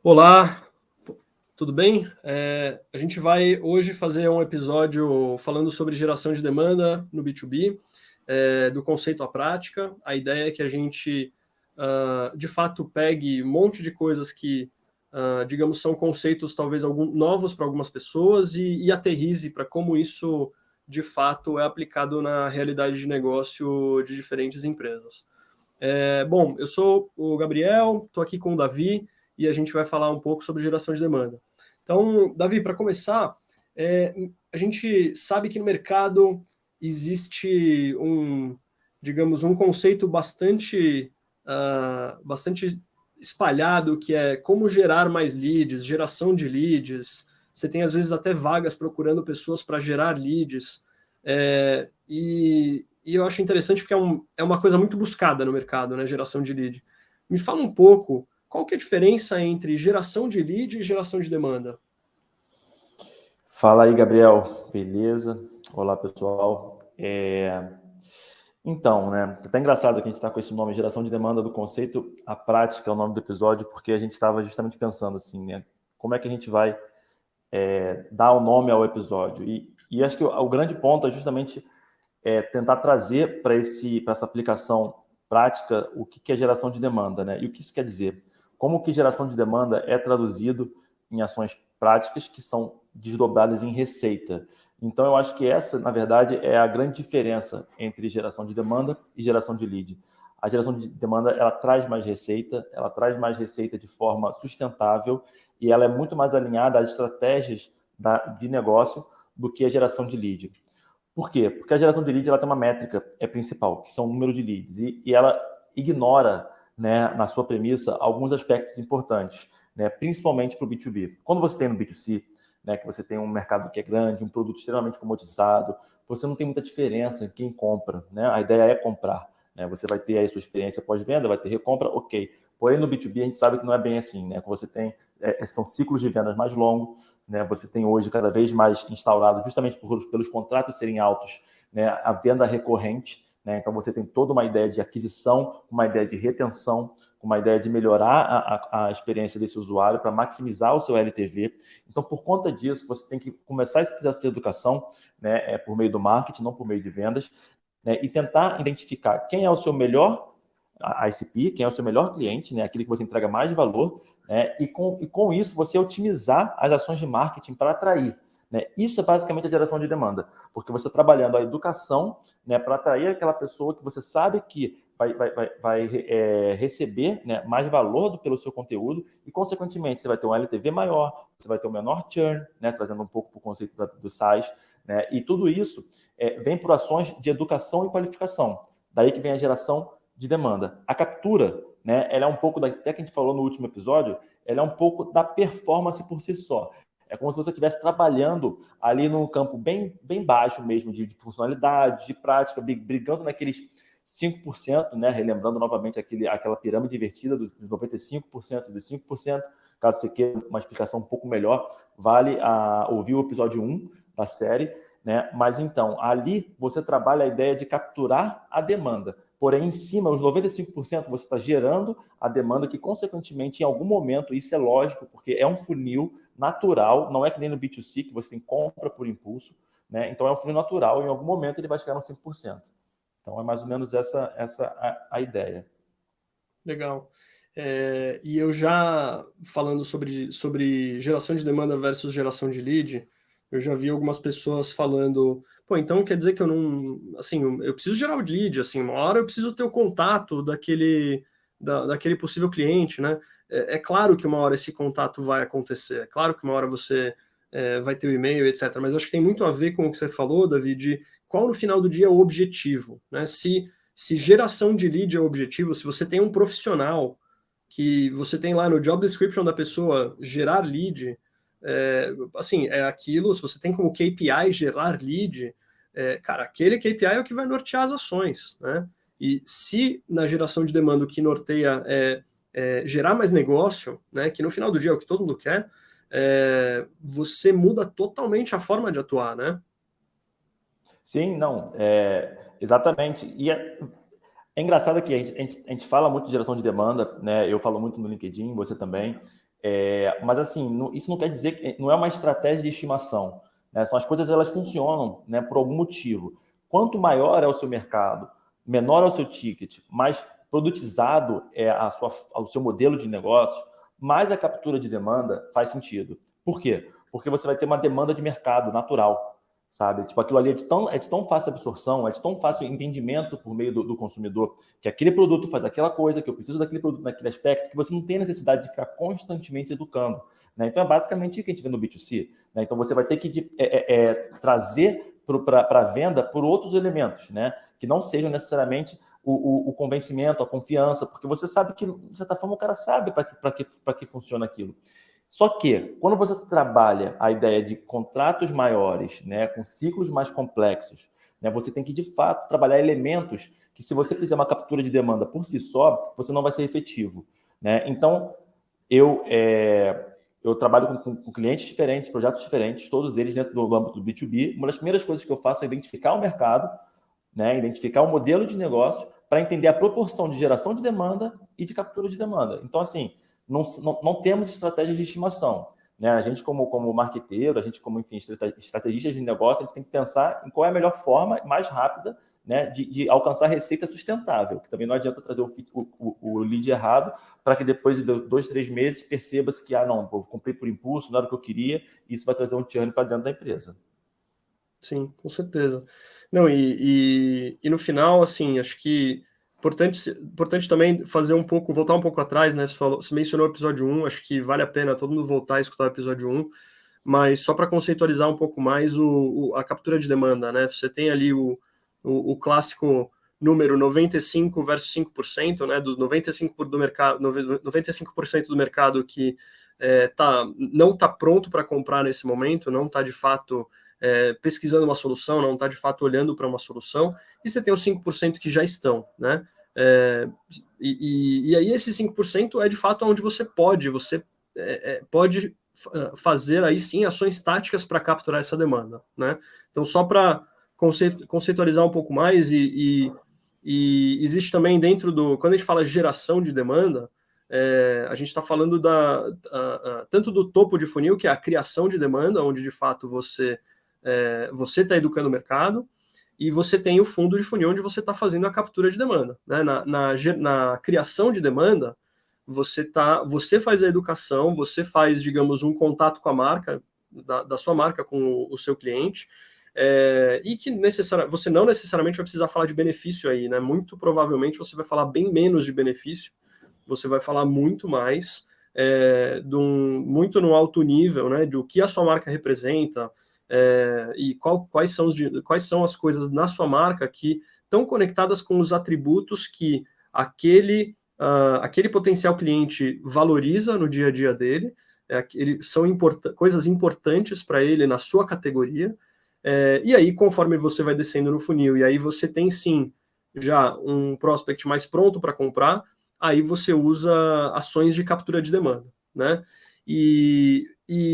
Olá, tudo bem? A gente vai hoje fazer um episódio falando sobre geração de demanda no B2B, do conceito à prática. A ideia é que a gente, de fato, pegue um monte de coisas que, digamos, são conceitos talvez novos para algumas pessoas e aterrize para como isso, de fato, é aplicado na realidade de negócio de diferentes empresas. Bom, eu sou o Gabriel, estou aqui com o Davi e a gente vai falar um pouco sobre geração de demanda. Então, Davi, para começar, a gente sabe que no mercado existe digamos, um conceito bastante espalhado, que é como gerar mais leads, geração de leads. Você tem, às vezes, até vagas procurando pessoas para gerar leads. E eu acho interessante porque é uma coisa muito buscada no mercado, né? Geração de lead. Me fala um pouco qual que é a diferença entre geração de lead e geração de demanda. Fala aí, Gabriel. Beleza? Olá, pessoal. Então, né? É até engraçado que a gente está com esse nome, geração de demanda do conceito. A prática é o nome do episódio, porque a gente estava justamente pensando assim, né? Como é que a gente vai dar o nome ao episódio? E acho que o grande ponto é justamente tentar trazer para essa aplicação prática o que é geração de demanda, né? E o que isso quer dizer? Como que geração de demanda é traduzido em ações práticas que são desdobradas em receita. Então, eu acho que essa, na verdade, é a grande diferença entre geração de demanda e geração de lead. A geração de demanda, ela traz mais receita de forma sustentável e ela é muito mais alinhada às estratégias de negócio do que a geração de lead. Por quê? Porque a geração de lead ela tem uma métrica principal, que são o número de leads, e ela ignora, né, na sua premissa, alguns aspectos importantes, né, principalmente para o B2B. Quando você tem no B2C, né, que você tem um mercado que é grande, um produto extremamente comoditizado, você não tem muita diferença em quem compra, né? A ideia é comprar, né? Você vai ter aí a sua experiência pós-venda, vai ter recompra, ok. Porém, no B2B a gente sabe que não é bem assim, né? Você tem, são ciclos de vendas mais longos, né? Você tem hoje cada vez mais instaurado, justamente pelos contratos serem altos, né, a venda recorrente, né? Então você tem toda uma ideia de aquisição, uma ideia de retenção, uma ideia de melhorar a experiência desse usuário para maximizar o seu LTV. Então, por conta disso, você tem que começar esse processo de educação, né, por meio do marketing, não por meio de vendas, né, e tentar identificar quem é o seu melhor ICP, quem é o seu melhor cliente, né, aquele que você entrega mais valor, né, e com isso você otimizar as ações de marketing para atrair. Né? Isso é basicamente a geração de demanda, porque você está trabalhando a educação, né, para atrair aquela pessoa que você sabe que vai receber, né, mais valor pelo seu conteúdo e, consequentemente, você vai ter um LTV maior, você vai ter um menor churn, né, trazendo um pouco para o conceito do SaaS, né, e tudo isso vem por ações de educação e qualificação. Daí que vem a geração de demanda. A captura, né, ela é um pouco, até que a gente falou no último episódio, ela é um pouco da performance por si só. É como se você estivesse trabalhando ali num campo bem, bem baixo mesmo, de funcionalidade, de prática, brigando naqueles 5%, né? Relembrando novamente aquela pirâmide invertida dos 95% dos 5%. Caso você queira uma explicação um pouco melhor, vale ouvir o episódio 1 da série. Né? Mas então, ali você trabalha a ideia de capturar a demanda. Porém, em cima, os 95% você está gerando a demanda que, consequentemente, em algum momento, isso é lógico, porque é um funil natural, não é que nem no B2C, que você tem compra por impulso, né? Então é um funil natural, em algum momento ele vai chegar no 5%. Então é mais ou menos essa a ideia. Legal. E eu já falando sobre geração de demanda versus geração de lead, eu já vi algumas pessoas falando, pô, então quer dizer que eu não, assim, eu preciso gerar o lead, assim, uma hora eu preciso ter o contato daquele possível cliente, né? É claro que uma hora esse contato vai acontecer, é claro que uma hora você vai ter o e-mail, etc. Mas acho que tem muito a ver com o que você falou, David, de qual no final do dia é o objetivo, né? Se geração de lead é o objetivo, se você tem um profissional que você tem lá no job description da pessoa gerar lead, assim, é aquilo, se você tem como KPI gerar lead, cara, aquele KPI é o que vai nortear as ações, né? E se na geração de demanda o que norteia é gerar mais negócio, né, que no final do dia é o que todo mundo quer, você muda totalmente a forma de atuar, né? Sim, não, exatamente. E é engraçado que a gente fala muito de geração de demanda, né? Eu falo muito no LinkedIn, você também. Mas assim, isso não quer dizer que não é uma estratégia de estimação, né? São as coisas, elas funcionam, né, por algum motivo. Quanto maior é o seu mercado, menor é o seu ticket, mais produtizado é o seu modelo de negócio, mais a captura de demanda faz sentido. Por quê? Porque você vai ter uma demanda de mercado natural, sabe? Tipo, aquilo ali é de tão fácil absorção, é de tão fácil entendimento por meio do consumidor, que aquele produto faz aquela coisa, que eu preciso daquele produto naquele aspecto, que você não tem necessidade de ficar constantemente educando, né? Então, é basicamente o que a gente vê no B2C, né? Então, você vai ter que trazer para a venda por outros elementos, né? Que não sejam necessariamente o convencimento, a confiança, porque você sabe que, de certa forma, o cara sabe para que funciona aquilo. Só que, quando você trabalha a ideia de contratos maiores, né, com ciclos mais complexos, né, você tem que, de fato, trabalhar elementos que, se você fizer uma captura de demanda por si só, você não vai ser efetivo, né? Então, eu trabalho com clientes diferentes, projetos diferentes, todos eles dentro do âmbito do B2B. Uma das primeiras coisas que eu faço é identificar o mercado, né, identificar o modelo de negócio para entender a proporção de geração de demanda e de captura de demanda. Então, assim, não temos estratégias de estimação, né? A gente, como marqueteiro, a gente, como, enfim, estrategistas de negócio, a gente tem que pensar em qual é a melhor forma mais rápida, né, de alcançar receita sustentável, que também não adianta trazer o lead errado para que depois de 2, 3 meses perceba-se que, não, eu comprei por impulso, não era o que eu queria, e isso vai trazer um churn para dentro da empresa. Sim, com certeza. Não, e no final, assim, acho que importante também voltar um pouco atrás, né? Você mencionou o episódio 1, acho que vale a pena todo mundo voltar a escutar o episódio 1, mas só para conceitualizar um pouco mais a captura de demanda, né? Você tem ali o clássico número 95 versus 5%, né? Dos 95% do mercado, 95% do mercado que não está pronto para comprar nesse momento, não está de fato pesquisando uma solução, não está de fato olhando para uma solução, e você tem os 5% que já estão, né? E aí esses 5% é de fato onde você pode fazer aí sim ações táticas para capturar essa demanda, né? Então, só para conceitualizar um pouco mais, e existe também quando a gente fala geração de demanda, a gente está falando tanto do topo de funil, que é a criação de demanda, onde de fato você está educando o mercado, e você tem o fundo de funil, onde você está fazendo a captura de demanda, né? Na criação de demanda, você faz a educação, você faz, digamos, um contato com a marca, da sua marca com o seu cliente, e que você não necessariamente vai precisar falar de benefício aí, né? Muito provavelmente você vai falar bem menos de benefício, você vai falar muito mais, muito no alto nível, né? Do que a sua marca representa, e quais são as coisas na sua marca que estão conectadas com os atributos que aquele potencial cliente valoriza no dia a dia dele, são coisas importantes para ele na sua categoria, e aí, conforme você vai descendo no funil, e aí você tem sim já um prospect mais pronto para comprar, aí você usa ações de captura de demanda, né?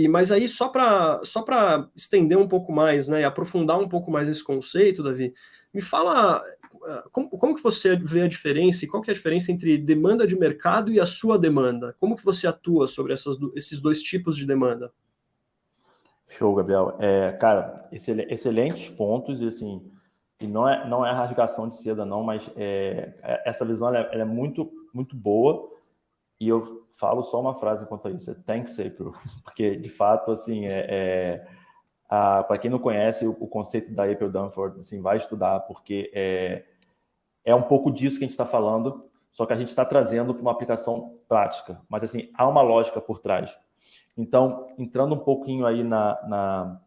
Mas aí, só para estender um pouco mais, né, e aprofundar um pouco mais esse conceito, Davi, me fala como que você vê a diferença, e qual que é a diferença entre demanda de mercado e a sua demanda? Como que você atua sobre esses dois tipos de demanda? Show, Gabriel. Cara, excelentes pontos, e assim, e não é rasgação de seda, não, mas essa visão ela é muito, muito boa, e eu falo só uma frase quanto a isso: thanks, April, porque, de fato, assim, para quem não conhece o conceito da April Dunford, assim, vai estudar, porque é um pouco disso que a gente está falando, só que a gente está trazendo para uma aplicação prática, mas, assim, há uma lógica por trás. Então, entrando um pouquinho aí na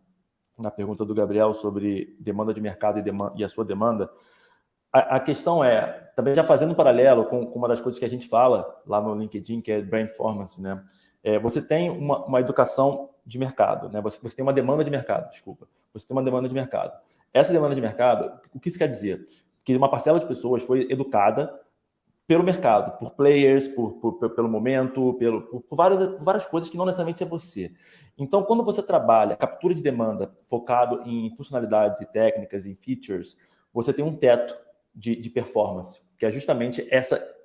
pergunta do Gabriel sobre demanda de mercado e a sua demanda, a questão também já fazendo um paralelo com uma das coisas que a gente fala lá no LinkedIn, que é Brand Performance, né? Você tem uma educação de mercado, né? Você tem uma demanda de mercado, desculpa. Você tem uma demanda de mercado. Essa demanda de mercado, o que isso quer dizer? Que uma parcela de pessoas foi educada pelo mercado, por players, pelo momento, por várias coisas que não necessariamente é você. Então, quando você trabalha captura de demanda focado em funcionalidades e técnicas e features, você tem um teto de performance, que é justamente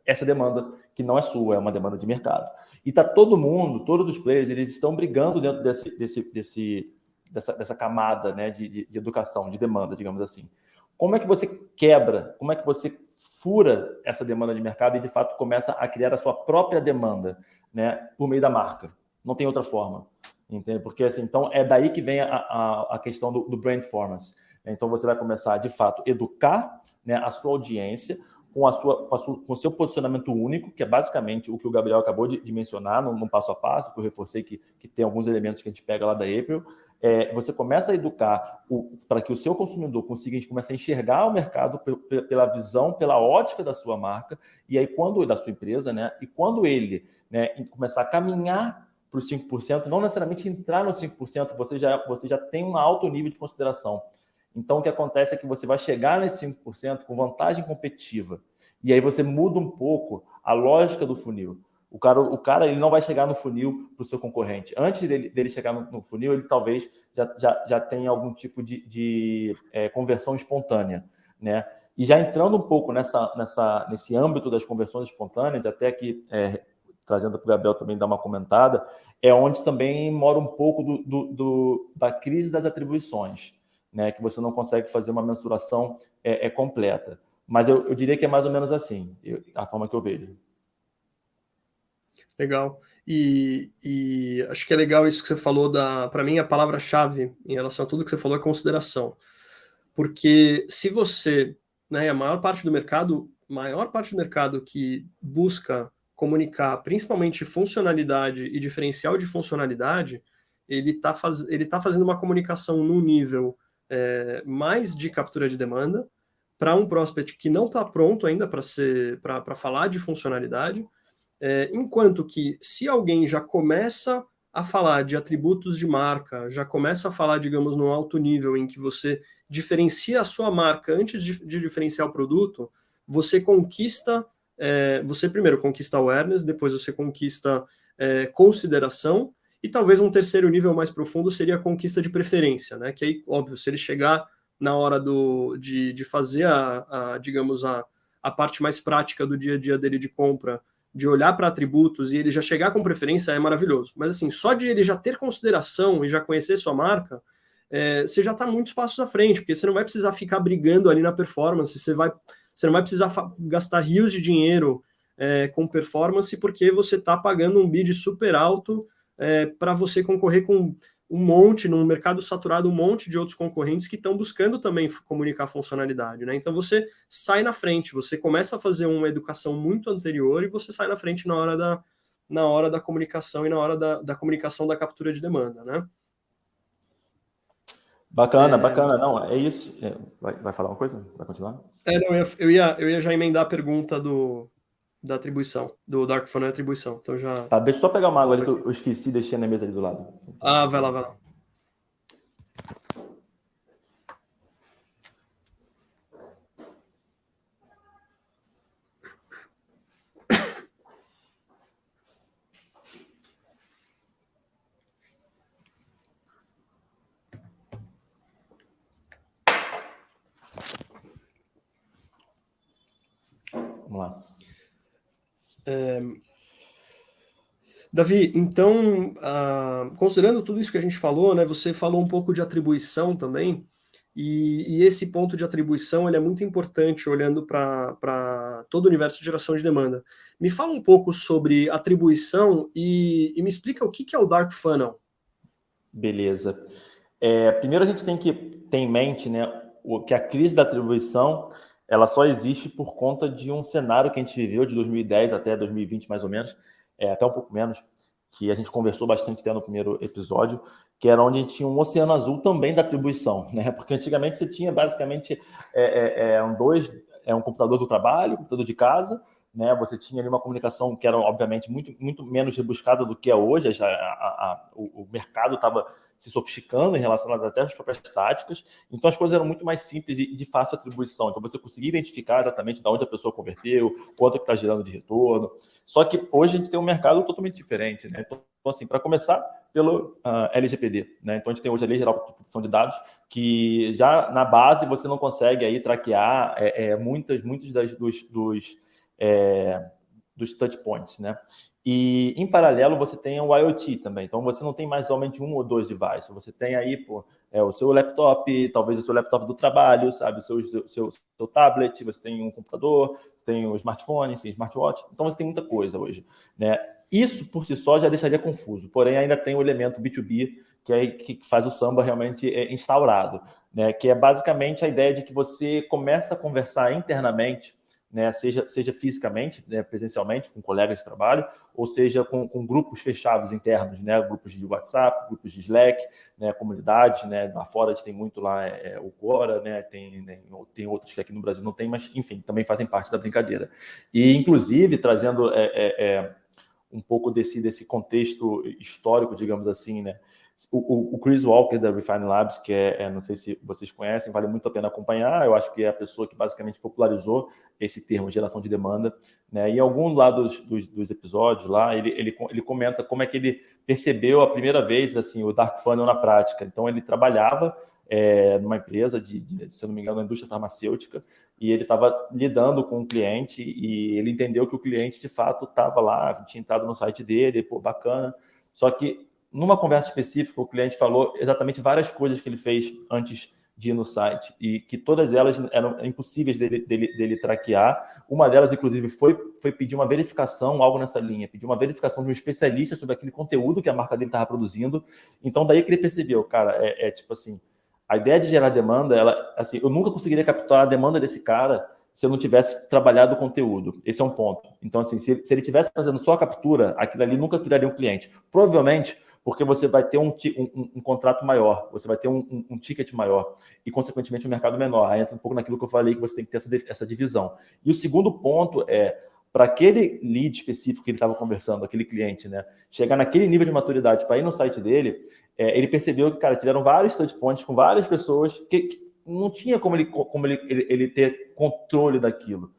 essa demanda que não é sua, é uma demanda de mercado. E está todo mundo, todos os players, eles estão brigando dentro dessa camada, né, de educação, de demanda, digamos assim. Como é que você quebra, como é que você fura essa demanda de mercado e, de fato, começa a criar a sua própria demanda, né, por meio da marca? Não tem outra forma, entende? Porque, assim, então, é daí que vem a questão do brand performance. Então, você vai começar, de fato, educar, né, a sua audiência com o seu posicionamento único, que é basicamente o que o Gabriel acabou de mencionar no passo a passo, que eu reforcei que tem alguns elementos que a gente pega lá da April. Você começa a educar para que o seu consumidor consiga começar a enxergar o mercado pela visão, pela ótica da sua marca, e aí da sua empresa, né? E quando ele, né, começar a caminhar para os 5%, não necessariamente entrar nos 5%, você já tem um alto nível de consideração. Então, o que acontece é que você vai chegar nesse 5% com vantagem competitiva. E aí você muda um pouco a lógica do funil. O cara ele não vai chegar no funil para o seu concorrente. Antes dele chegar no funil, ele talvez já tenha algum tipo de conversão espontânea, né? E já entrando um pouco nesse âmbito das conversões espontâneas, até aqui trazendo para o Gabriel também dar uma comentada, é onde também mora um pouco da crise das atribuições, né, que você não consegue fazer uma mensuração completa. Mas eu diria que é mais ou menos assim, a forma que eu vejo. Legal. E acho que é legal isso que você falou para mim, a palavra-chave em relação a tudo que você falou é consideração. Porque se você, né, a maior parte do mercado que busca comunicar principalmente funcionalidade e diferencial de funcionalidade, ele tá fazendo uma comunicação num nível mais de captura de demanda para um prospect que não está pronto ainda para falar de funcionalidade, enquanto que se alguém já começa a falar de atributos de marca, já começa a falar, digamos, num alto nível em que você diferencia a sua marca antes de diferenciar o produto, você conquista, você primeiro conquista awareness, depois você conquista consideração, e talvez um terceiro nível mais profundo seria a conquista de preferência, né? Que aí, óbvio, se ele chegar na hora de fazer digamos, a parte mais prática do dia a dia dele de compra, de olhar para atributos e ele já chegar com preferência é maravilhoso. Mas assim, só de ele já ter consideração e já conhecer sua marca, você já está muitos passos à frente, porque você não vai precisar ficar brigando ali na performance, você não vai precisar gastar rios de dinheiro com performance, porque você está pagando um bid super alto para você concorrer com num mercado saturado, um monte de outros concorrentes que estão buscando também comunicar funcionalidade, né? Então você sai na frente, você começa a fazer uma educação muito anterior e você sai na frente na hora da comunicação e na hora da comunicação da captura de demanda, né? Bacana. Não, é isso. Vai falar uma coisa? Vai continuar? Não, eu ia já emendar a pergunta da atribuição, do Dark Funnel atribuição. Então já. Tá, deixa eu só pegar uma água ali que eu esqueci, deixei na mesa ali do lado. Vai lá. Vamos lá. Davi, então, considerando tudo isso que a gente falou, né, você falou um pouco de atribuição também, e esse ponto de atribuição ele é muito importante olhando para todo o universo de geração de demanda. Me fala um pouco sobre atribuição e me explica o que é o Dark Funnel. Beleza. Primeiro a gente tem que ter em mente, né, que a crise da atribuição ela só existe por conta de um cenário que a gente viveu de 2010 até 2020, mais ou menos, até um pouco menos, que a gente conversou bastante até no primeiro episódio, que era onde a gente tinha um oceano azul também da atribuição, né? Porque antigamente você tinha basicamente um computador do trabalho, um computador de casa, né? Você tinha ali uma comunicação que era, obviamente, muito, muito menos rebuscada do que é hoje. O mercado estava se sofisticando em relação até às próprias táticas. Então, as coisas eram muito mais simples e de fácil atribuição. Então, você conseguia identificar exatamente de onde a pessoa converteu, quanto que está gerando de retorno. Só que hoje a gente tem um mercado totalmente diferente, né? Então, assim, para começar, pelo LGPD, né? Então, a gente tem hoje a Lei Geral de Proteção de Dados, que já na base você não consegue aí traquear muitos dos touch points, né? E, em paralelo, você tem o IoT também. Então, você não tem mais somente um ou dois devices. Você tem aí o seu laptop, talvez o seu laptop do trabalho, sabe? O seu tablet, você tem um computador, você tem um smartphone, enfim, smartwatch. Então, você tem muita coisa hoje, né? Isso, por si só, já deixaria confuso. Porém, ainda tem o elemento B2B, que faz o Samba realmente instaurado, né? Que é basicamente a ideia de que você começa a conversar internamente, né, seja fisicamente, né, presencialmente, com colegas de trabalho, ou seja com grupos fechados internos, né, grupos de WhatsApp, grupos de Slack, né, comunidades, né, lá fora a gente tem muito lá o Quora, né, tem outros que aqui no Brasil não tem, mas enfim, também fazem parte da brincadeira. E inclusive trazendo um pouco desse contexto histórico, digamos assim, né, o Chris Walker da Refine Labs, que não sei se vocês conhecem, vale muito a pena acompanhar. Eu acho que é a pessoa que basicamente popularizou esse termo geração de demanda, né? E em algum dos episódios lá, ele comenta como é que ele percebeu a primeira vez assim o Dark Funnel na prática. Então ele trabalhava numa empresa se eu não me engano, na indústria farmacêutica, e ele estava lidando com um cliente e ele entendeu que o cliente de fato estava lá, tinha entrado no site dele, bacana, só que numa conversa específica, o cliente falou exatamente várias coisas que ele fez antes de ir no site e que todas elas eram impossíveis dele traquear. Uma delas, inclusive, foi pedir uma verificação, algo nessa linha, pedir uma verificação de um especialista sobre aquele conteúdo que a marca dele estava produzindo. Então, daí que ele percebeu, cara, tipo assim, a ideia de gerar demanda, assim, eu nunca conseguiria capturar a demanda desse cara se eu não tivesse trabalhado o conteúdo. Esse é um ponto. Então, assim, se ele tivesse fazendo só a captura, aquilo ali nunca viraria um cliente. Provavelmente porque você vai ter um contrato maior, você vai ter um ticket maior e, consequentemente, um mercado menor. Aí entra um pouco naquilo que eu falei, que você tem que ter essa divisão. E o segundo ponto para aquele lead específico que ele estava conversando, aquele cliente, né, chegar naquele nível de maturidade para ir no site dele, ele percebeu que, cara, tiveram vários touch points com várias pessoas que não tinha como ele ter controle daquilo.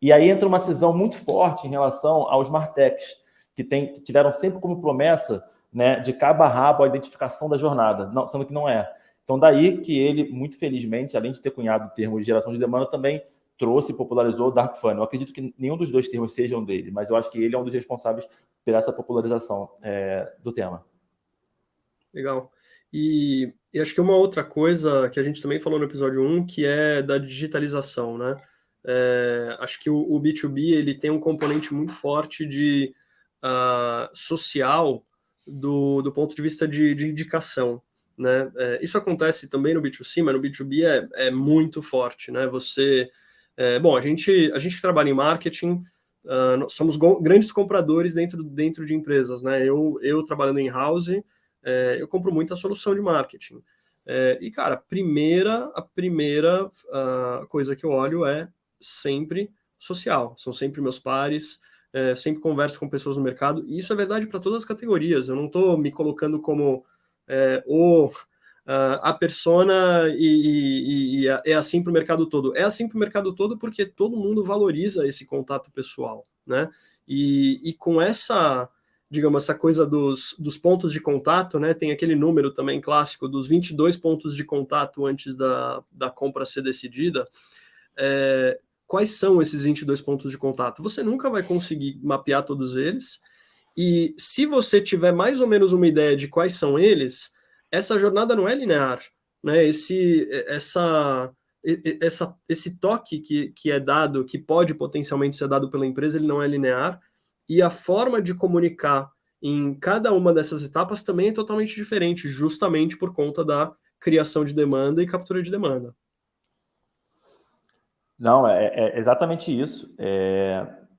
E aí entra uma cisão muito forte em relação aos Martechs, que tiveram sempre como promessa, né, de cabo a rabo a identificação da jornada, sendo que não é. Então, daí que ele, muito felizmente, além de ter cunhado o termo de geração de demanda, também trouxe e popularizou o Dark Funnel. Eu acredito que nenhum dos dois termos sejam dele, mas eu acho que ele é um dos responsáveis por essa popularização do tema. Legal. E acho que uma outra coisa que a gente também falou no episódio 1, que é da digitalização, né? Acho que o B2B ele tem um componente muito forte de social do ponto de vista de indicação, né? Isso acontece também no B2C, mas no B2B é muito forte, né? Bom, a gente que trabalha em marketing, somos grandes compradores dentro de empresas, né? Eu trabalhando em house, eu compro muita solução de marketing. E, cara, a primeira coisa que eu olho é sempre social. São sempre meus pares, sempre converso com pessoas no mercado. E isso é verdade para todas as categorias. Eu não estou me colocando como a persona e é assim para o mercado todo. É assim para o mercado todo porque todo mundo valoriza esse contato pessoal, né? E com digamos, essa coisa dos pontos de contato, né? Tem aquele número também clássico dos 22 pontos de contato antes da compra ser decidida. Quais são esses 22 pontos de contato? Você nunca vai conseguir mapear todos eles, e se você tiver mais ou menos uma ideia de quais são eles, essa jornada não é linear, né? Esse toque que é dado, que pode potencialmente ser dado pela empresa, ele não é linear, e a forma de comunicar em cada uma dessas etapas também é totalmente diferente, justamente por conta da criação de demanda e captura de demanda. Não, é exatamente isso.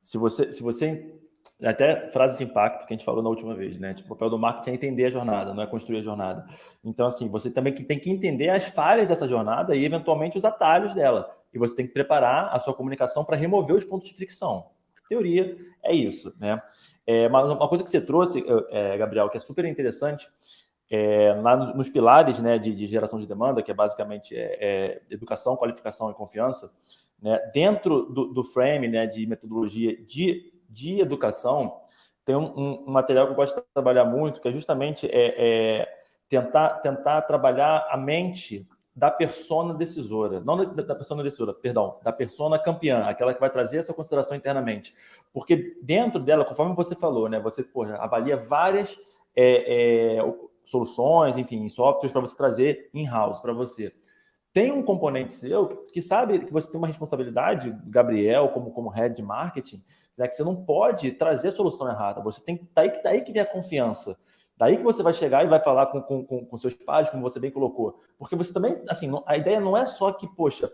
Se você até frase de impacto que a gente falou na última vez, né? Tipo, o papel do marketing é entender a jornada, não é construir a jornada. Então, assim, você também tem que entender as falhas dessa jornada e, eventualmente, os atalhos dela. E você tem que preparar a sua comunicação para remover os pontos de fricção. Teoria é isso, né? Mas uma coisa que você trouxe, Gabriel, que é super interessante, lá nos pilares, né, de geração de demanda, que é basicamente educação, qualificação e confiança, né, dentro do frame, né, de metodologia de educação, tem um material que eu gosto de trabalhar muito, que é justamente tentar trabalhar a mente da persona decisora, não da persona decisora, perdão, da persona campeã, aquela que vai trazer a sua consideração internamente. Porque dentro dela, conforme você falou, né, você avalia várias soluções, enfim, softwares para você trazer in-house para você. Tem um componente seu que sabe que você tem uma responsabilidade, Gabriel, como head de marketing, né, que você não pode trazer a solução errada. Você tem daí que vem a confiança. Daí que você vai chegar e vai falar com seus pares, como você bem colocou. Porque você também, assim, a ideia não é só que, poxa,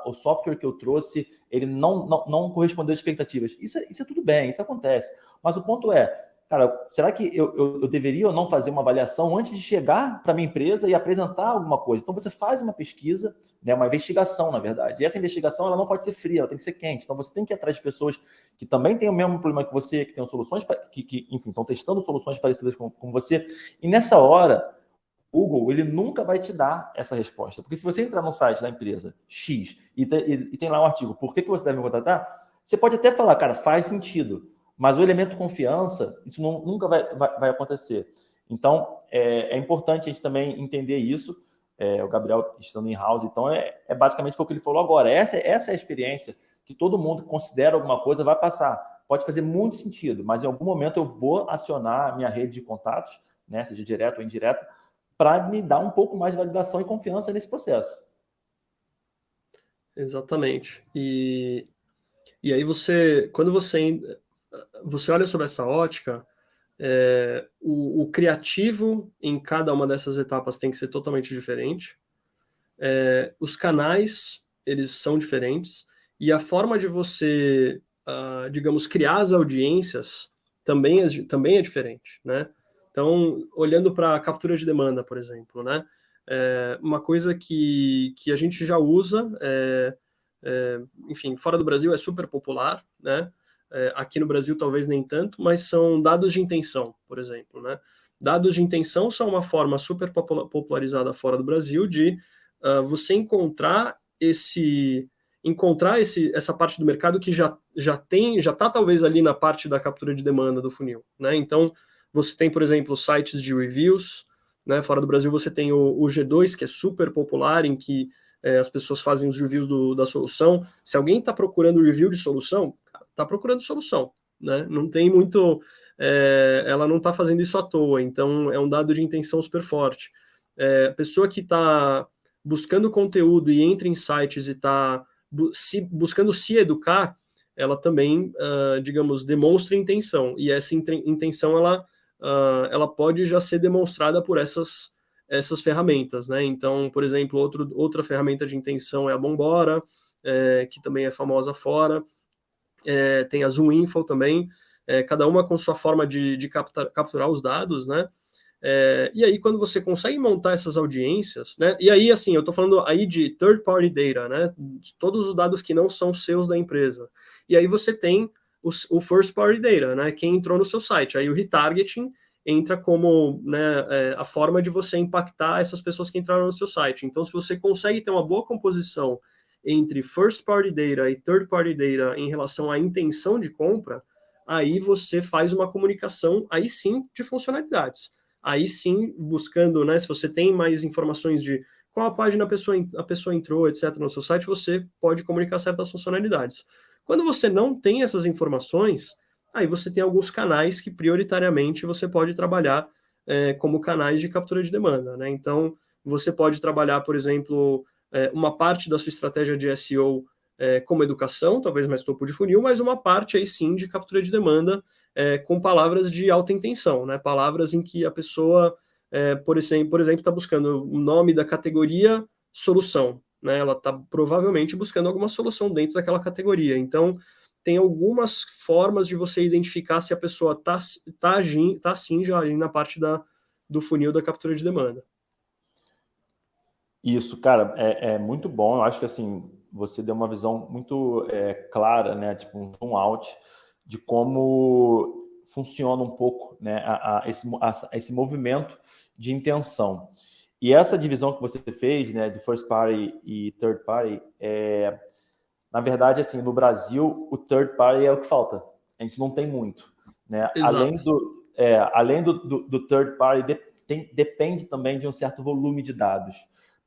o software que eu trouxe, ele não correspondeu às expectativas. Isso é tudo bem, isso acontece. Mas o ponto é, cara, será que eu deveria ou não fazer uma avaliação antes de chegar para a minha empresa e apresentar alguma coisa? Então, você faz uma pesquisa, né, uma investigação, na verdade. E essa investigação ela não pode ser fria, ela tem que ser quente. Então, você tem que ir atrás de pessoas que também têm o mesmo problema que você, que tenham soluções, enfim, estão testando soluções parecidas com você. E nessa hora, o Google ele nunca vai te dar essa resposta. Porque se você entrar no site da empresa X e tem lá um artigo, por que você deve me contratar? Você pode até falar, cara, faz sentido. Mas o elemento confiança, isso nunca vai acontecer. Então, é importante a gente também entender isso. O Gabriel estando em house, então basicamente foi o que ele falou agora. Essa é a experiência que todo mundo que considera alguma coisa vai passar. Pode fazer muito sentido, mas em algum momento eu vou acionar a minha rede de contatos, né, seja direto ou indireto, para me dar um pouco mais de validação e confiança nesse processo. Exatamente. E aí quando você olha sobre essa ótica, o criativo em cada uma dessas etapas tem que ser totalmente diferente. Os canais, eles são diferentes. E a forma de você, digamos, criar as audiências também é diferente, né? Então, olhando para a captura de demanda, por exemplo, né? Uma coisa que a gente já usa, enfim, fora do Brasil é super popular, né? Aqui no Brasil talvez nem tanto, mas são dados de intenção, por exemplo, né? Dados de intenção são uma forma super popularizada fora do Brasil de você encontrar essa parte do mercado que já está talvez ali na parte da captura de demanda do funil, né? Então, você tem, por exemplo, sites de reviews, né? Fora do Brasil você tem o G2, que é super popular, em que as pessoas fazem os reviews da solução. Se alguém está procurando review de solução, está procurando solução, né? Não tem muito... ela não está fazendo isso à toa, então é um dado de intenção super forte. A pessoa que está buscando conteúdo e entra em sites e está buscando se educar, ela também, digamos, demonstra intenção. E essa intenção, ela pode já ser demonstrada por essas ferramentas, né? Então, por exemplo, outra ferramenta de intenção é a Bombora, que também é famosa fora. Tem a ZoomInfo também, cada uma com sua forma de capturar os dados, né? E aí, quando você consegue montar essas audiências, né? E aí, assim, eu estou falando aí de third-party data, né? Todos os dados que não são seus da empresa. E aí você tem o first-party data, né? Quem entrou no seu site. Aí o retargeting entra como, né, a forma de você impactar essas pessoas que entraram no seu site. Então, se você consegue ter uma boa composição entre first-party data e third-party data em relação à intenção de compra, aí você faz uma comunicação, aí sim, de funcionalidades. Aí sim, buscando, né, se você tem mais informações de qual a página a pessoa entrou, etc., no seu site, você pode comunicar certas funcionalidades. Quando você não tem essas informações, aí você tem alguns canais que prioritariamente você pode trabalhar como canais de captura de demanda, né? Então, você pode trabalhar, por exemplo, uma parte da sua estratégia de SEO como educação, talvez mais topo de funil, mas uma parte aí sim de captura de demanda com palavras de alta intenção, né? Palavras em que a pessoa, por exemplo, está buscando o nome da categoria solução, né? Ela está provavelmente buscando alguma solução dentro daquela categoria. Então, tem algumas formas de você identificar se a pessoa está sim já ali na parte do funil da captura de demanda. Isso, cara, é muito bom. Eu acho que assim você deu uma visão muito clara, né? Tipo um zoom out de como funciona um pouco, né? Esse movimento de intenção. E essa divisão que você fez, né? De first party e third party, na verdade, assim, no Brasil o third party é o que falta. A gente não tem muito, né? Exato. Além do third party depende também de um certo volume de dados.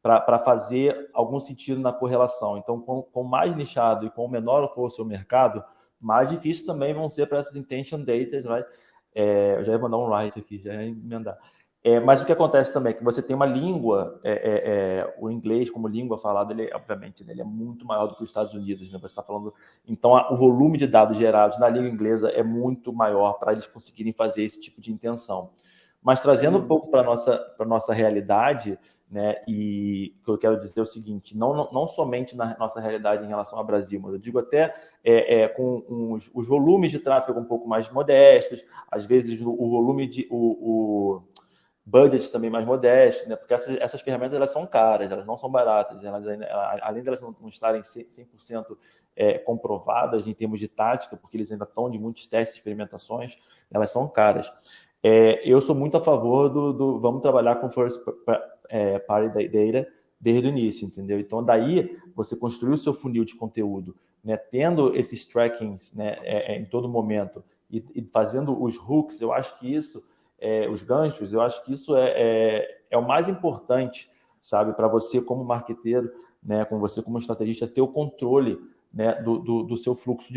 para fazer algum sentido na correlação. Então, com mais nichado e com menor for o seu mercado, mais difícil também vão ser para essas intention data, right? Eu já ia mandar um write aqui, já ia emendar. Mas o que acontece também é que você tem uma língua, o inglês como língua falada, ele, obviamente, ele é muito maior do que os Estados Unidos, né? Você está falando, então o volume de dados gerados na língua inglesa é muito maior para eles conseguirem fazer esse tipo de intenção. Mas trazendo um pouco para a nossa realidade, né, e o que eu quero dizer é o seguinte, não somente na nossa realidade em relação ao Brasil, mas eu digo até com os volumes de tráfego um pouco mais modestos, às vezes o volume o budget também mais modesto, né? Porque essas ferramentas elas são caras, elas não são baratas, além de elas não estarem 100% comprovadas em termos de tática, porque eles ainda estão de muitos testes e experimentações, elas são caras. Eu sou muito a favor do vamos trabalhar com first party data desde o início, entendeu? Então, daí, você construir o seu funil de conteúdo, né, tendo esses trackings, né, em todo momento e fazendo os hooks, eu acho que isso os ganchos, eu acho que isso é o mais importante, sabe, para você como marqueteiro, né, com você como estrategista, ter o controle, né, do seu fluxo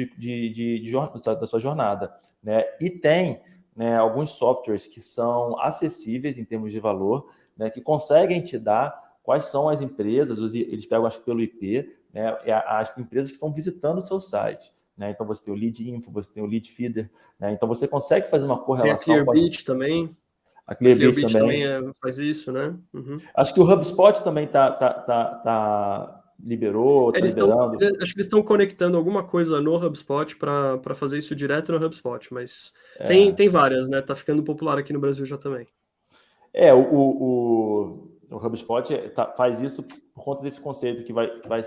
da sua jornada, né? E tem, né, alguns softwares que são acessíveis em termos de valor, né, que conseguem te dar quais são as empresas, eles pegam, acho que pelo IP, né, as empresas que estão visitando o seu site. Né? Então, você tem o lead info, você tem o lead feeder. Né? Então, você consegue fazer uma correlação... Tem a Clearbit também. A Clearbit também faz isso, né? Uhum. Acho que o HubSpot também liberou, está liberando. Acho que eles estão conectando alguma coisa no HubSpot para fazer isso direto no HubSpot, mas tem várias, né? Tá ficando popular aqui no Brasil já também. O HubSpot faz isso por conta desse conceito que vai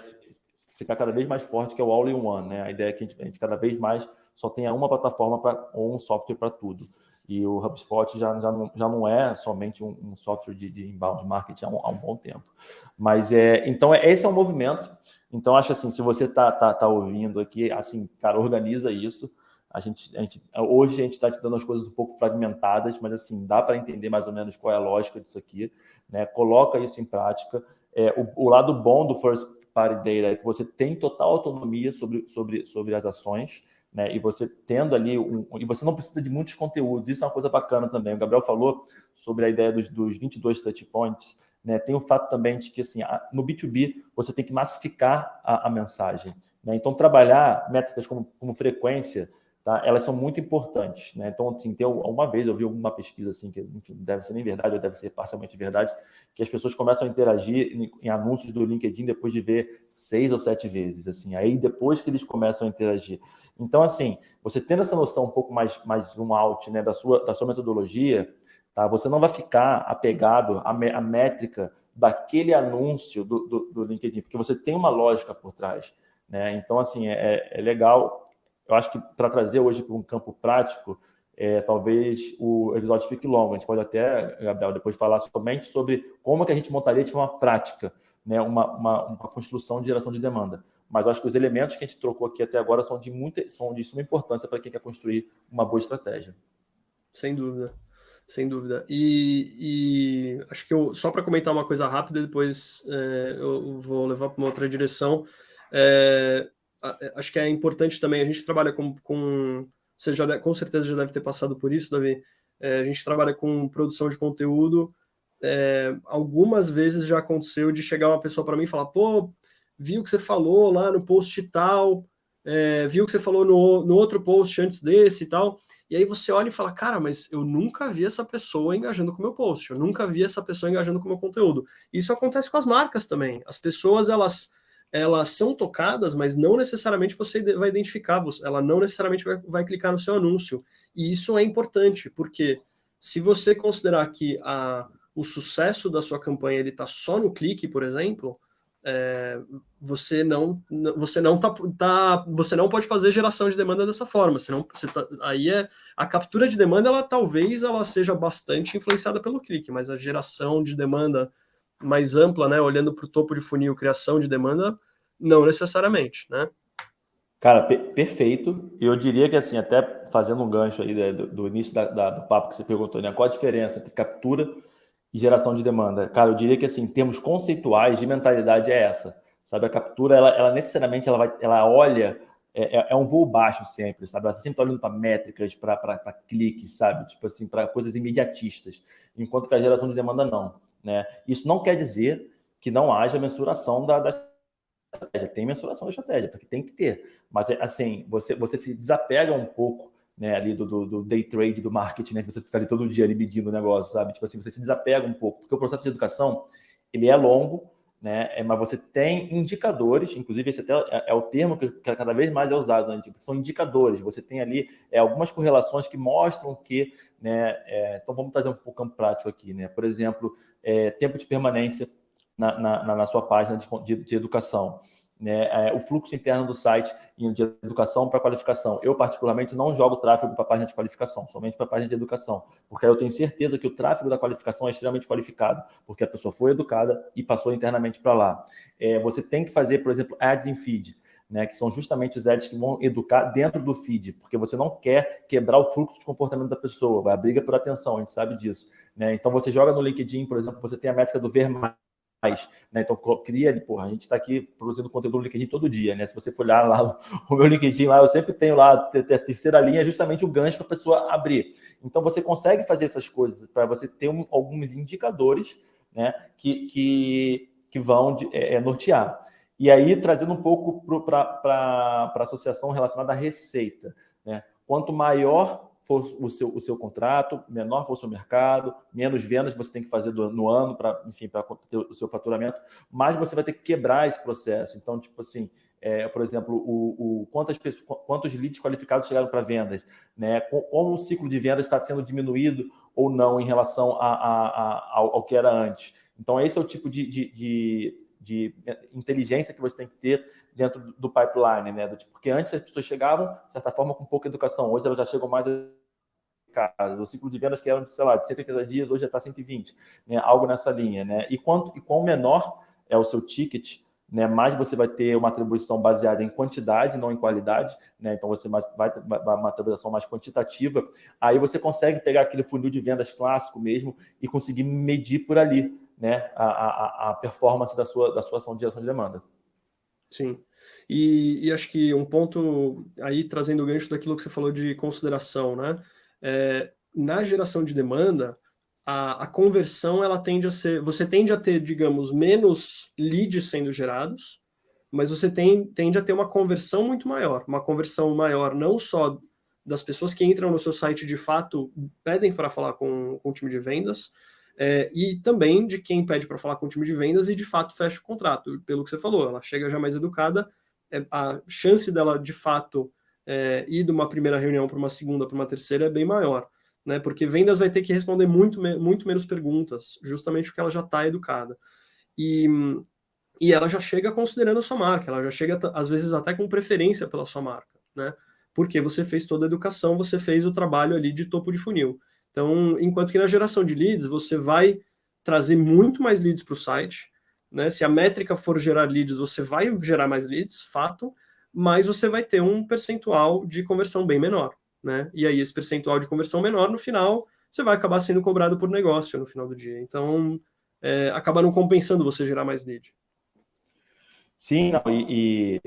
ficar cada vez mais forte, que é o all-in-one, né? A ideia é que a gente cada vez mais só tenha uma plataforma ou um software para tudo. E o HubSpot já não é somente um software de inbound marketing há um bom tempo. Mas então esse é um movimento. Então acho assim, se você tá ouvindo aqui, assim, cara, organiza isso. Hoje a gente está te dando as coisas um pouco fragmentadas, mas assim, dá para entender mais ou menos qual é a lógica disso aqui, né? Coloca isso em prática. O lado bom do First Party Data é que você tem total autonomia sobre as ações, né? E você tendo ali, e você não precisa de muitos conteúdos, isso é uma coisa bacana também. O Gabriel falou sobre a ideia dos 22 touch points, né? Tem o fato também de que assim, no B2B você tem que massificar a mensagem, né? Então, trabalhar métricas como frequência, tá? Elas são muito importantes, né? Então, assim, uma vez eu vi alguma pesquisa assim, que enfim, deve ser nem verdade ou deve ser parcialmente verdade, que as pessoas começam a interagir em anúncios do LinkedIn depois de ver 6 ou 7 vezes, assim, aí depois que eles começam a interagir. Então, assim, você tendo essa noção um pouco mais zoom out, né, da sua metodologia, tá? Você não vai ficar apegado à métrica daquele anúncio do LinkedIn, porque você tem uma lógica por trás, né? Então, assim, é legal. Eu acho que para trazer hoje para um campo prático, talvez o episódio fique longo. A gente pode até, Gabriel, depois falar somente sobre como que a gente montaria de forma prática, né, uma construção de geração de demanda. Mas eu acho que os elementos que a gente trocou aqui até agora são de suma importância para quem quer construir uma boa estratégia. Sem dúvida. Sem dúvida. E acho que só para comentar uma coisa rápida, depois eu vou levar para uma outra direção. Acho que é importante também, a gente trabalha com você com certeza já deve ter passado por isso, Davi. A gente trabalha com produção de conteúdo. Algumas vezes já aconteceu de chegar uma pessoa para mim e falar: pô, vi o que você falou lá no post tal, vi o que você falou no outro post antes desse e tal. E aí você olha e fala: cara, mas eu nunca vi essa pessoa engajando com o meu post, eu nunca vi essa pessoa engajando com o meu conteúdo. Isso acontece com as marcas também. As pessoas, elas são tocadas, mas não necessariamente você vai identificar, ela não necessariamente vai clicar no seu anúncio. E isso é importante, porque se você considerar que o sucesso da sua campanha está só no clique, por exemplo, você não pode fazer geração de demanda dessa forma. Aí a captura de demanda, talvez ela seja bastante influenciada pelo clique, mas a geração de demanda mais ampla, né, olhando para o topo de funil, criação de demanda, não necessariamente, né? Cara, perfeito. Eu diria que, assim, até fazendo um gancho aí do início do papo que você perguntou, né? Qual a diferença entre captura e geração de demanda? Cara, eu diria que, assim, em termos conceituais, de mentalidade é essa, sabe? A captura, ela necessariamente, ela olha, é um voo baixo sempre, sabe? Ela está sempre olhando para métricas, para cliques, sabe? Tipo assim, para coisas imediatistas, enquanto que a geração de demanda não, né? Isso não quer dizer que não haja mensuração da estratégia. Tem mensuração da estratégia, porque tem que ter. Mas, assim, você se desapega um pouco, né, ali do day trade, do marketing, né, que você fica ali todo dia ali medindo o negócio, sabe? Tipo assim, você se desapega um pouco, porque o processo de educação, ele é longo, né, mas você tem indicadores, inclusive esse até é o termo que cada vez mais é usado, né, tipo, são indicadores, você tem ali algumas correlações que mostram que, né, então vamos trazer um pouco prático aqui, né, por exemplo, tempo de permanência na sua página de educação, né, o fluxo interno do site de educação para qualificação. Eu, particularmente, não jogo tráfego para a página de qualificação, somente para a página de educação, porque aí eu tenho certeza que o tráfego da qualificação é extremamente qualificado, porque a pessoa foi educada e passou internamente para lá. Você tem que fazer, por exemplo, ads em feed, né, que são justamente os ads que vão educar dentro do feed, porque você não quer quebrar o fluxo de comportamento da pessoa, a briga por atenção, a gente sabe disso, né? Então, você joga no LinkedIn, por exemplo, você tem a métrica do ver mais, né? Então, cria ali, porra, a gente está aqui produzindo conteúdo no LinkedIn todo dia, né? Se você for olhar lá o meu LinkedIn, lá eu sempre tenho lá a terceira linha, é justamente o gancho para a pessoa abrir. Então, você consegue fazer essas coisas para você ter alguns indicadores, né, que vão nortear. E aí, trazendo um pouco para a associação relacionada à receita, né? Quanto maior for o seu contrato, menor for o seu mercado, menos vendas você tem que fazer no ano para ter o seu faturamento, mais você vai ter que quebrar esse processo. Então, tipo assim, por exemplo, quantos leads qualificados chegaram para vendas, né? Como o ciclo de vendas está sendo diminuído ou não em relação ao que era antes. Então, esse é o tipo de inteligência que você tem que ter dentro do pipeline, né? Porque antes as pessoas chegavam, de certa forma, com pouca educação. Hoje elas já chegam mais educadas. O ciclo de vendas que era, de 180 dias, hoje já está 120, né? Algo nessa linha, né? E quão menor é o seu ticket, né, mais você vai ter uma atribuição baseada em quantidade, não em qualidade, né? Então você vai ter uma atribuição mais quantitativa. Aí você consegue pegar aquele funil de vendas clássico mesmo e conseguir medir por ali, né, a performance da sua ação de geração de demanda. Sim. E acho que um ponto aí, trazendo o gancho daquilo que você falou de consideração, né? Na geração de demanda, a conversão, ela tende a ser... Você tende a ter, digamos, menos leads sendo gerados, mas você tende a ter uma conversão muito maior. Uma conversão maior não só das pessoas que entram no seu site de fato pedem para falar com o time de vendas, e também de quem pede para falar com o time de vendas e de fato fecha o contrato. Pelo que você falou, ela chega já mais educada, a chance dela de fato ir de uma primeira reunião para uma segunda, para uma terceira é bem maior, né? Porque vendas vai ter que responder muito menos perguntas, justamente porque ela já está educada. E ela já chega considerando a sua marca, ela já chega, às vezes, até com preferência pela sua marca, né? Porque você fez toda a educação, você fez o trabalho ali de topo de funil. Então, enquanto que na geração de leads, você vai trazer muito mais leads para o site, né? Se a métrica for gerar leads, você vai gerar mais leads, fato, mas você vai ter um percentual de conversão bem menor, né? E aí, esse percentual de conversão menor, no final, você vai acabar sendo cobrado por negócio no final do dia. Então, acaba não compensando você gerar mais lead. Sim, não, e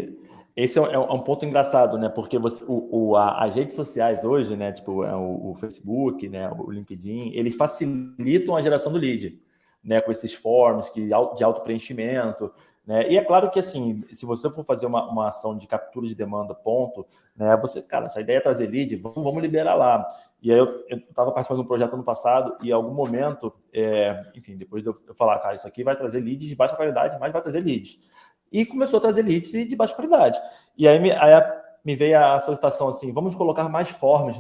esse é um ponto engraçado, né? Porque as redes sociais hoje, né? Tipo, o Facebook, né? O LinkedIn, eles facilitam a geração do lead, né? Com esses forms de auto-preenchimento, né? E é claro que, assim, se você for fazer uma ação de captura de demanda, ponto, né? Cara, essa ideia é trazer lead, vamos liberar lá. E aí eu estava participando de um projeto ano passado e em algum momento, enfim, depois de eu falar, cara, isso aqui vai trazer leads de baixa qualidade, mas vai trazer leads. E começou a trazer leads de baixa qualidade. E aí me veio a solicitação assim, vamos colocar mais formas,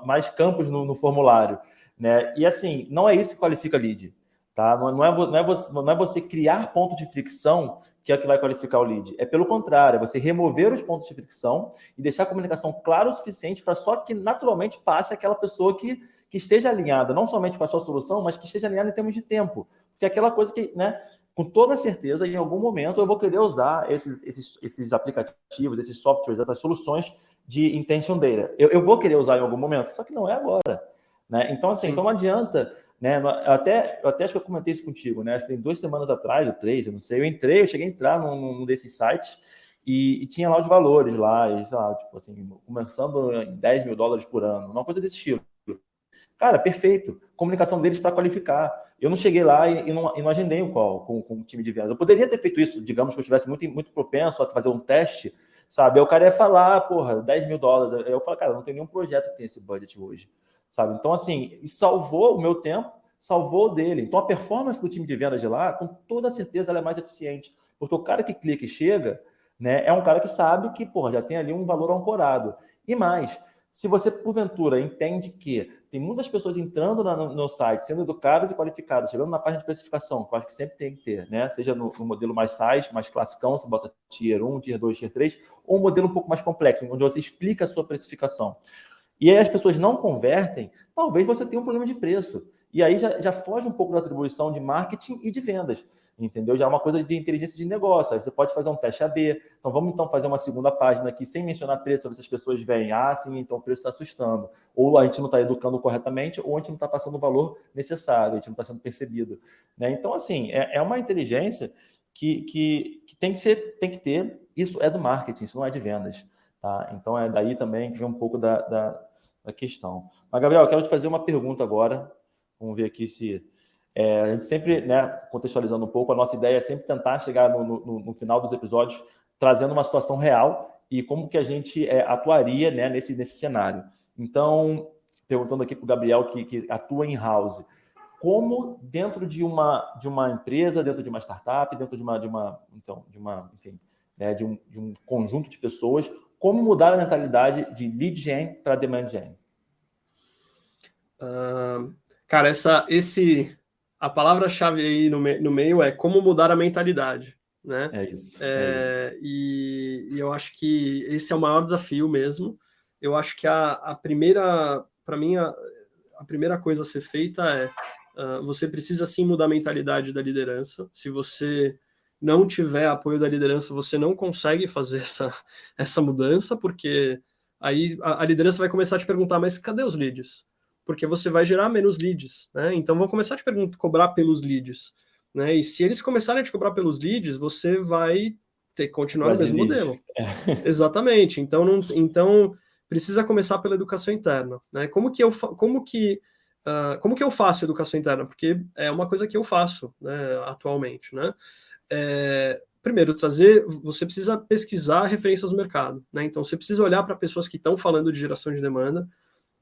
mais campos no formulário, né? E assim, não é isso que qualifica lead, tá? Não é você criar ponto de fricção que é o que vai qualificar o lead. É pelo contrário, é você remover os pontos de fricção e deixar a comunicação clara o suficiente para só que naturalmente passe aquela pessoa que esteja alinhada, não somente com a sua solução, mas que esteja alinhada em termos de tempo. Porque é aquela coisa que, né? Com toda certeza, em algum momento, eu vou querer usar esses aplicativos, esses softwares, essas soluções de intention data. Eu vou querer usar em algum momento, só que não é agora, né? Então, assim, então não adianta né? Eu até acho que eu comentei isso contigo, né? Acho que tem 2 semanas atrás, ou 3, eu não sei. Eu cheguei a entrar num desses sites e tinha lá os valores lá, e, sei lá, tipo assim, começando em $10.000 por ano, uma coisa desse estilo. Cara, perfeito. Comunicação deles para qualificar. Eu não cheguei lá e não agendei um call com o time de vendas. Eu poderia ter feito isso, digamos que eu estivesse muito propenso a fazer um teste, sabe? Aí o cara ia falar, porra, $10.000. Aí eu falo, cara, não tem nenhum projeto que tenha esse budget hoje, sabe? Então, assim, salvou o meu tempo, salvou o dele. Então, a performance do time de vendas de lá, com toda certeza, ela é mais eficiente. Porque o cara que clica e chega, né, é um cara que sabe que, porra, já tem ali um valor ancorado. E mais, se você, porventura, entende que tem muitas pessoas entrando no site, sendo educadas e qualificadas, chegando na página de precificação, que eu acho que sempre tem que ter, né? Seja no modelo mais SaaS, mais classicão, você bota Tier 1, Tier 2, Tier 3, ou um modelo um pouco mais complexo, onde você explica a sua precificação. E aí as pessoas não convertem, talvez você tenha um problema de preço. E aí já foge um pouco da atribuição de marketing e de vendas. Entendeu? Já é uma coisa de inteligência de negócio. Aí você pode fazer um teste AB. Então, vamos então fazer uma segunda página aqui, sem mencionar preço, para ver se as pessoas veem, sim, então o preço está assustando. Ou a gente não está educando corretamente, ou a gente não está passando o valor necessário, a gente não está sendo percebido. Né? Então, assim, é uma inteligência que tem que ter. Isso é do marketing, isso não é de vendas. Tá? Então, é daí também que vem um pouco da questão. Mas, Gabriel, eu quero te fazer uma pergunta agora. Vamos ver aqui se... a gente sempre, né, contextualizando um pouco, a nossa ideia é sempre tentar chegar no final dos episódios trazendo uma situação real e como que a gente atuaria, né, nesse cenário. Então, perguntando aqui para o Gabriel, que atua em house, como dentro de uma empresa, dentro de uma startup, dentro de enfim, né, de um conjunto de pessoas, como mudar a mentalidade de lead gen para demand gen? Cara, a palavra-chave aí no meio é como mudar a mentalidade, né? É isso. E eu acho que esse é o maior desafio mesmo. Eu acho que para mim, a primeira coisa a ser feita é você precisa sim mudar a mentalidade da liderança. Se você não tiver apoio da liderança, você não consegue fazer essa mudança, porque aí a liderança vai começar a te perguntar, mas cadê os leads? Porque você vai gerar menos leads, né? Então vão começar a te cobrar pelos leads, né? E se eles começarem a te cobrar pelos leads, você vai ter que continuar no mesmo modelo. Exatamente. Então precisa começar pela educação interna, né? Como que eu faço educação interna? Porque é uma coisa que eu faço, né, atualmente, né? Primeiro, você precisa pesquisar referências do mercado, né? Então você precisa olhar para pessoas que estão falando de geração de demanda.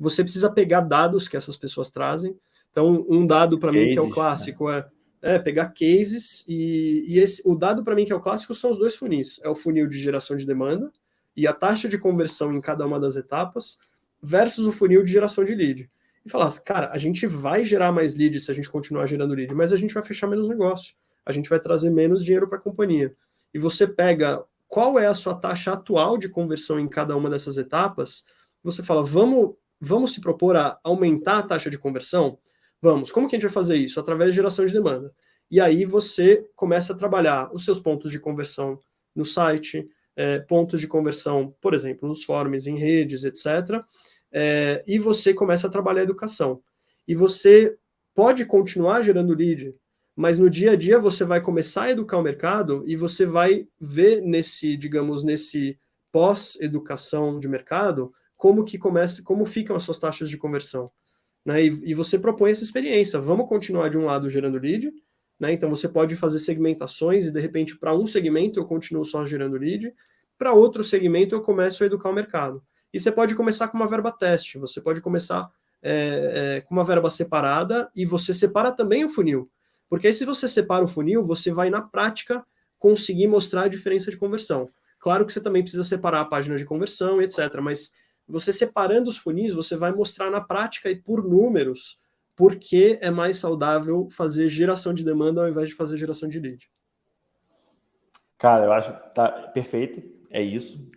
Você precisa pegar dados que essas pessoas trazem. Então, um dado para mim que é o clássico, né? Pegar cases o dado para mim que é o clássico são os 2 funis. É o funil de geração de demanda e a taxa de conversão em cada uma das etapas versus o funil de geração de lead. E falar, cara, a gente vai gerar mais lead se a gente continuar gerando lead, mas a gente vai fechar menos negócio. A gente vai trazer menos dinheiro para a companhia. E você pega qual é a sua taxa atual de conversão em cada uma dessas etapas, você fala, vamos se propor a aumentar a taxa de conversão? Vamos. Como que a gente vai fazer isso? Através de geração de demanda. E aí você começa a trabalhar os seus pontos de conversão no site, pontos de conversão, por exemplo, nos forms, em redes, etc. E você começa a trabalhar a educação. E você pode continuar gerando lead, mas no dia a dia você vai começar a educar o mercado e você vai ver nesse pós-educação de mercado como ficam as suas taxas de conversão, né? E você propõe essa experiência. Vamos continuar de um lado gerando lead, né? Então você pode fazer segmentações e de repente para um segmento eu continuo só gerando lead, para outro segmento eu começo a educar o mercado. E você pode começar com uma verba teste, você pode começar com uma verba separada e você separa também o funil. Porque aí se você separa o funil, você vai na prática conseguir mostrar a diferença de conversão. Claro que você também precisa separar a página de conversão, etc. Mas você separando os funis, você vai mostrar na prática e por números por que é mais saudável fazer geração de demanda ao invés de fazer geração de lead. Cara, eu acho que tá perfeito, é isso.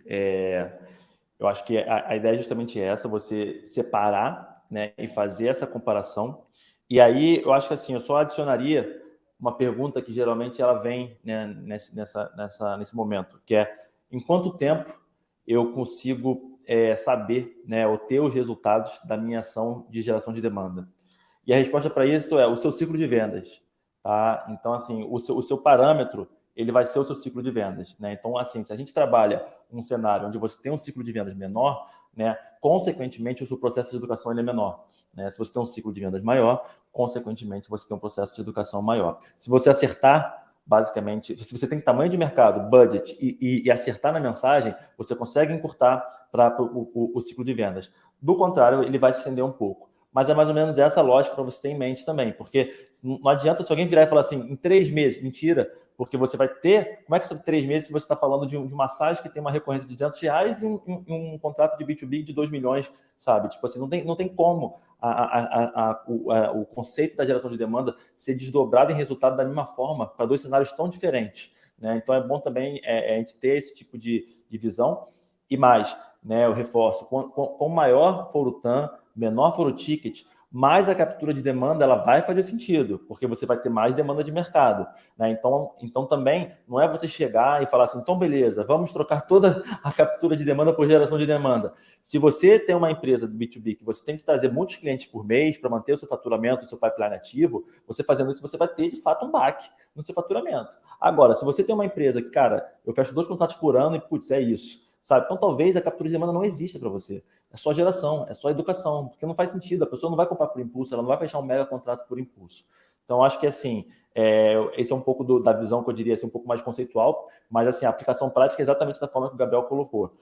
Eu acho que a ideia é justamente essa, você separar, né, e fazer essa comparação. E aí, eu acho que assim, eu só adicionaria uma pergunta que geralmente ela vem, né, nesse momento, que é em quanto tempo eu consigo saber, né, ou ter os resultados da minha ação de geração de demanda. E a resposta para isso é o seu ciclo de vendas. Tá? Então, assim, o seu parâmetro, ele vai ser o seu ciclo de vendas. Né? Então, assim, se a gente trabalha um cenário onde você tem um ciclo de vendas menor, né, consequentemente, o seu processo de educação ele é menor. Né? Se você tem um ciclo de vendas maior, consequentemente, você tem um processo de educação maior. Se você acertar, basicamente, se você tem tamanho de mercado, budget e acertar na mensagem, você consegue encurtar para o ciclo de vendas. Do contrário, ele vai se estender um pouco. Mas é mais ou menos essa lógica para você ter em mente também, porque não adianta se alguém virar e falar assim, em 3 meses, mentira, porque você vai ter, como é que são 3 meses se você está falando de uma SaaS que tem uma recorrência de R$200 e um contrato de B2B de 2 milhões, sabe? Tipo assim, não tem como o conceito da geração de demanda ser desdobrado em resultado da mesma forma para 2 cenários tão diferentes, né? Então é bom também a gente ter esse tipo de visão e mais, né? Eu reforço, com maior for o TAM, menor for o ticket, mais a captura de demanda ela vai fazer sentido, porque você vai ter mais demanda de mercado. Né? Então também não é você chegar e falar assim, então beleza, vamos trocar toda a captura de demanda por geração de demanda. Se você tem uma empresa do B2B que você tem que trazer muitos clientes por mês para manter o seu faturamento, o seu pipeline ativo, você fazendo isso, você vai ter de fato um baque no seu faturamento. Agora, se você tem uma empresa que, cara, eu fecho 2 contratos por ano e, putz, é isso. Sabe? Então talvez a captura de demanda não exista para você. É só geração, é só educação, porque não faz sentido. A pessoa não vai comprar por impulso, ela não vai fechar um mega contrato por impulso. Então, acho que assim, esse é um pouco da visão que eu diria assim, um pouco mais conceitual, mas assim, a aplicação prática é exatamente da forma que o Gabriel colocou.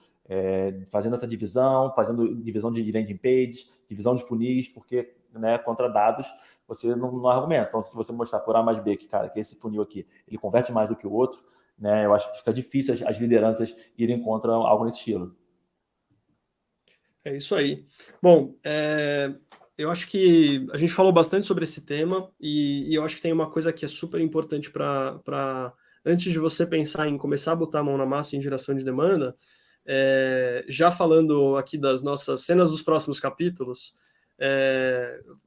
Fazendo essa divisão, fazendo divisão de landing page, divisão de funis, porque né, contra dados você não argumenta. Então, se você mostrar por A mais B que, cara, que esse funil aqui ele converte mais do que o outro, né, eu acho que fica difícil as lideranças irem contra algo nesse estilo. É isso aí. Bom, eu acho que a gente falou bastante sobre esse tema e eu acho que tem uma coisa que é super importante para antes de você pensar em começar a botar a mão na massa em geração de demanda, já falando aqui das nossas cenas dos próximos capítulos,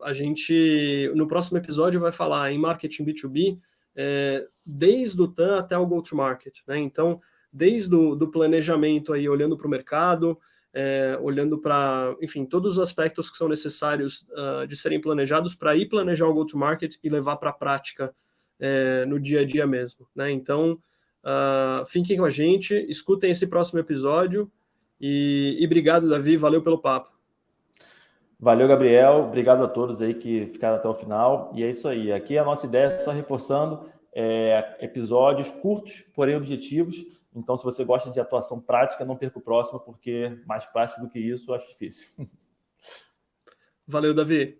a gente no próximo episódio vai falar em marketing B2B, desde o TAM até o go-to-market, né? Então, desde do planejamento aí, olhando para o mercado, olhando para, enfim, todos os aspectos que são necessários de serem planejados para ir planejar o go-to-market e levar para a prática no dia a dia mesmo, né? Então, fiquem com a gente, escutem esse próximo episódio e obrigado, Davi, valeu pelo papo. Valeu, Gabriel, obrigado a todos aí que ficaram até o final, e é isso aí, aqui a nossa ideia, só reforçando, episódios curtos, porém objetivos. Então, se você gosta de atuação prática, não perca o próximo, porque mais prático do que isso, eu acho difícil. Valeu, Davi.